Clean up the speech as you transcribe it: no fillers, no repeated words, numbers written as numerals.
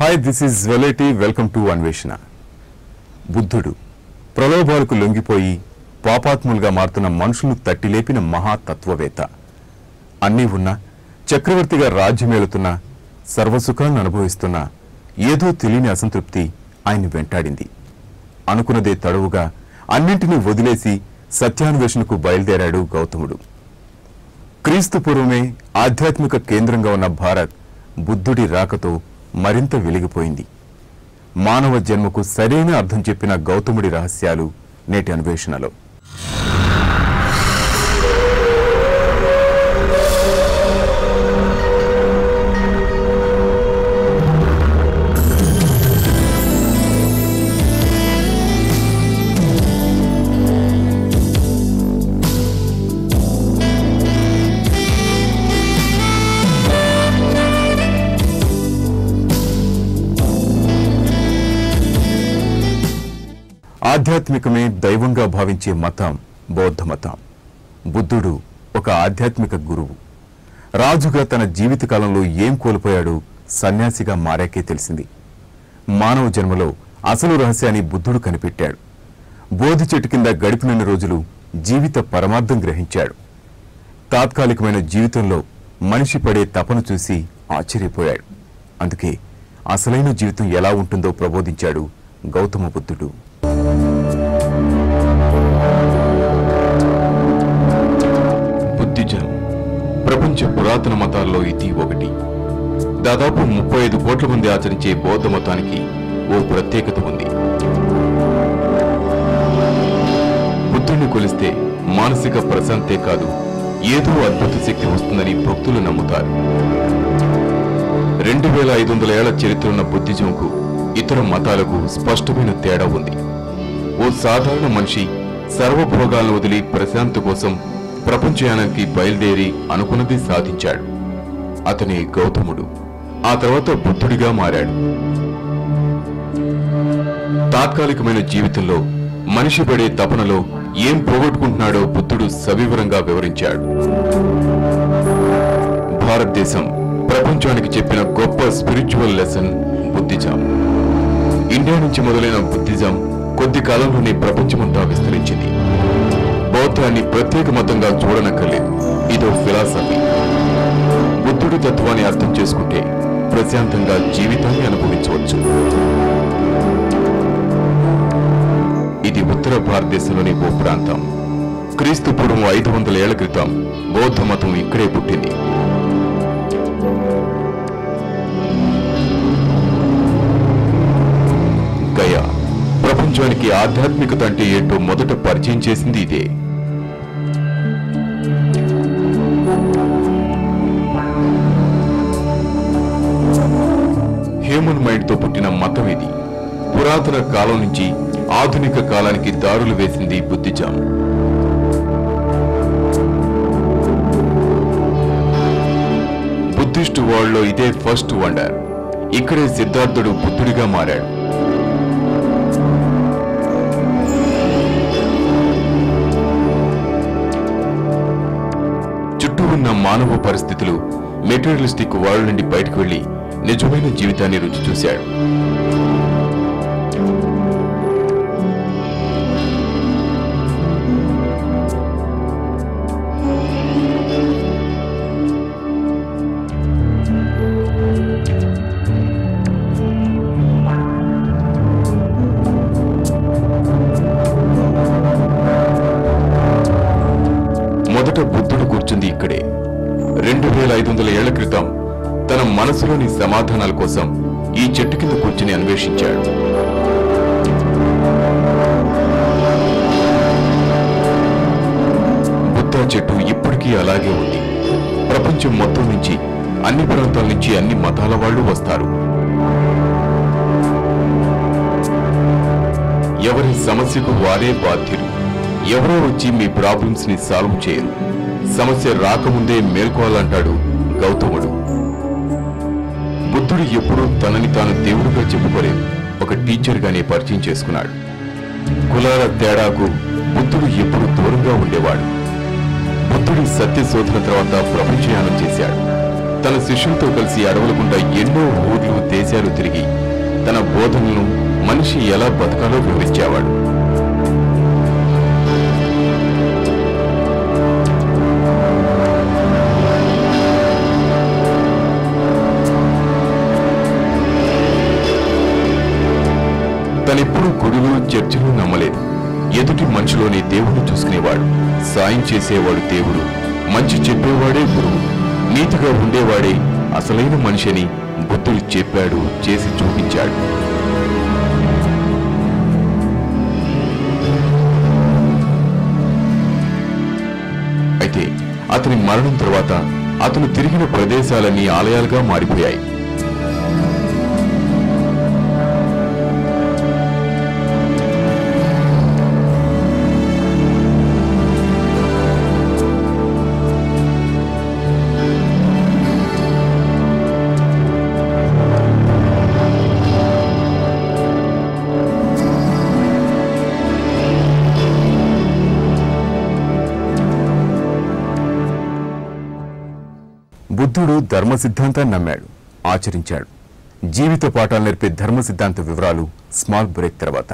Hi, this is వెలైటీ. Welcome to Anveshana. బుద్ధుడు ప్రలోభాలకు లొంగిపోయి పాపాత్ములుగా మారుతున్న మనుషులను తట్టిలేపిన మహాతత్వవేత్త. అన్నీ ఉన్నా, చక్రవర్తిగా రాజ్యమేలుతున్న, సర్వసుఖాలను అనుభవిస్తున్న ఏదో తెలియని అసంతృప్తి ఆయన్ని వెంటాడింది. అనుకున్నదే తడవుగా అన్నింటినీ వదిలేసి సత్యాన్వేషణకు బయలుదేరాడు గౌతముడు. క్రీస్తు పూర్వమే ఆధ్యాత్మిక కేంద్రంగా ఉన్న భారత్ బుద్ధుడి రాకతో మరింత వెలిగిపోయింది. మానవ జన్మకు సరైన అర్థం చెప్పిన గౌతముడి రహస్యాలు నేటి అన్వేషణలో. ఆధ్యాత్మికమే దైవంగా భావించే మతం బౌద్ధ మతం. బుద్ధుడు ఒక ఆధ్యాత్మిక గురువు. రాజుగా తన జీవితకాలంలో ఏం కోల్పోయాడో సన్యాసిగా మారాకే తెలిసింది. మానవ జన్మలో అసలు రహస్యాన్ని బుద్ధుడు కనిపెట్టాడు. బోధి చెట్టు కింద గడిపినన్ని రోజులు జీవిత పరమార్థం గ్రహించాడు. తాత్కాలికమైన జీవితంలో మనిషి పడే తపన చూసి ఆశ్చర్యపోయాడు. అందుకే అసలైన జీవితం ఎలా ఉంటుందో ప్రబోధించాడు గౌతమ బుద్ధుడు. బుద్ధిజం ప్రపంచ పురాతన మతాల్లో ఇది ఒకటి. దాదాపు 35 కోట్ల మంది ఆచరించే బౌద్ధ మతానికి ఓ ప్రత్యేకత ఉంది. బుద్ధుడిని కొలిస్తే మానసిక ప్రశాంతే కాదు, ఏదో అద్భుత శక్తి వస్తుందని భక్తులు నమ్ముతారు. 2500 ఏళ్ల చరిత్ర ఉన్న బుద్ధిజంకు ఇతర మతాలకు స్పష్టమైన తేడా ఉంది. ఓ సాధారణ మనిషి సర్వభోగాలను వదిలి ప్రశాంతి కోసం ప్రపంచయానానికి బయలుదేరి అనుకున్నది సాధించాడు. అతనే గౌతముడు. ఆ తర్వాత బుద్ధుడిగా మారాడు. తాత్కాలికమైన జీవితంలో మనిషి పడే తపనలో ఏం పోగొట్టుకుంటున్నాడో బుద్ధుడు సవివరంగా వివరించాడు. భారతదేశం ప్రపంచానికి చెప్పిన గొప్ప స్పిరిచువల్ లెసన్ బుద్ధిజం. ఇండియా నుంచి మొదలైన బుద్ధిజం కొద్ది కాలంలోనే ప్రపంచమంతా విస్తరించింది. బౌద్ధాన్ని ప్రత్యేక మతంగా చూడనక్కర్లేదు, ఇదో ఫిలాసఫీ. బుద్ధుడి తత్వాన్ని అర్థం చేసుకుంటే ప్రశాంతంగా జీవితాన్ని అనుభవించవచ్చు. ఇది ఉత్తర భారతదేశంలోని ఓ ప్రాంతం. క్రీస్తు పూర్వం 500 ఏళ్ల క్రితం బౌద్ధ మతం ఇక్కడే పుట్టింది. గయా ప్రపంచానికి ఆధ్యాత్మికత అంటే ఏంటో మొదట పరిచయం చేసింది ఇదే. హ్యూమన్ మైండ్ తో పుట్టిన మతం ఇది. పురాతన కాలం నుంచి ఆధునిక కాలానికి దారులు వేసింది బుద్ధిజం. బుద్ధిస్ట్ వరల్డ్ లో ఇదే ఫస్ట్ వండర్. ఇక్కడే సిద్ధార్థుడు బుద్ధుడిగా మారాడు. ఉన్న మానవ పరిస్థితులు మెటీరియలిస్టిక్ వరల్డ్ నుండి బయటకు వెళ్లి నిజమైన జీవితాన్ని రుచి చూశాడు. మొదట బుద్ధుడు కూర్చుంది ఇక్కడే. 2500 ఏళ్ల క్రితం తన మనసులోని సమాధానాల కోసం ఈ చెట్టు కింద కూర్చుని అన్వేషించాడు. బుద్ధ చెట్టు ఇప్పటికీ అలాగే ఉంది. ప్రపంచం మొత్తం నుంచి, అన్ని ప్రాంతాల నుంచి అన్ని మతాల వాళ్ళు వస్తారు. ఎవరి సమస్యకు వారే బాధ్యులు. ఎవరో వచ్చి మీ ప్రాబ్లమ్స్ ని సాల్వ్ చేయరు. సమస్య రాకముందే మేల్కోవాలంటాడు గౌతముడు. బుద్ధుడు ఎప్పుడూ తనని తాను దేవుడుగా చెప్పుకోలేదు, ఒక టీచర్ గానే పరిచయం చేసుకున్నాడు. కులాల తేడాకు బుద్ధుడు ఎప్పుడు దూరంగా ఉండేవాడు. బుద్ధుడి సత్య శోధన తర్వాత ప్రపంచయానం చేశాడు. తన శిష్యులతో కలిసి అడవుల గుండా ఎన్నో ఊర్లు దేశాలు తిరిగి తన బోధనలను మనిషి ఎలా బతకాలో వివరించేవాడు. తనెప్పుడు గుడులు చర్చలు నమ్మలేదు. ఎదుటి మనిషిలోని దేవుణ్ణి చూసుకునేవాడు. సాయం చేసేవాడు దేవుడు, మంచి చెప్పేవాడే గురువు, నీతిగా ఉండేవాడే అసలైన మనిషిని బుద్ధుడు చెప్పాడు, చేసి చూపించాడు. అయితే అతని మరణం తర్వాత అతను తిరిగిన ప్రదేశాలన్నీ ఆలయాలుగా మారిపోయాయి. బుద్ధుడు ధర్మ సిద్ధాంతాన్ని నమ్మాడు, ఆచరించాడు. జీవిత పాఠాలు నేర్పే ధర్మ సిద్ధాంత వివరాలు స్మాల్ బ్రేక్ తర్వాత.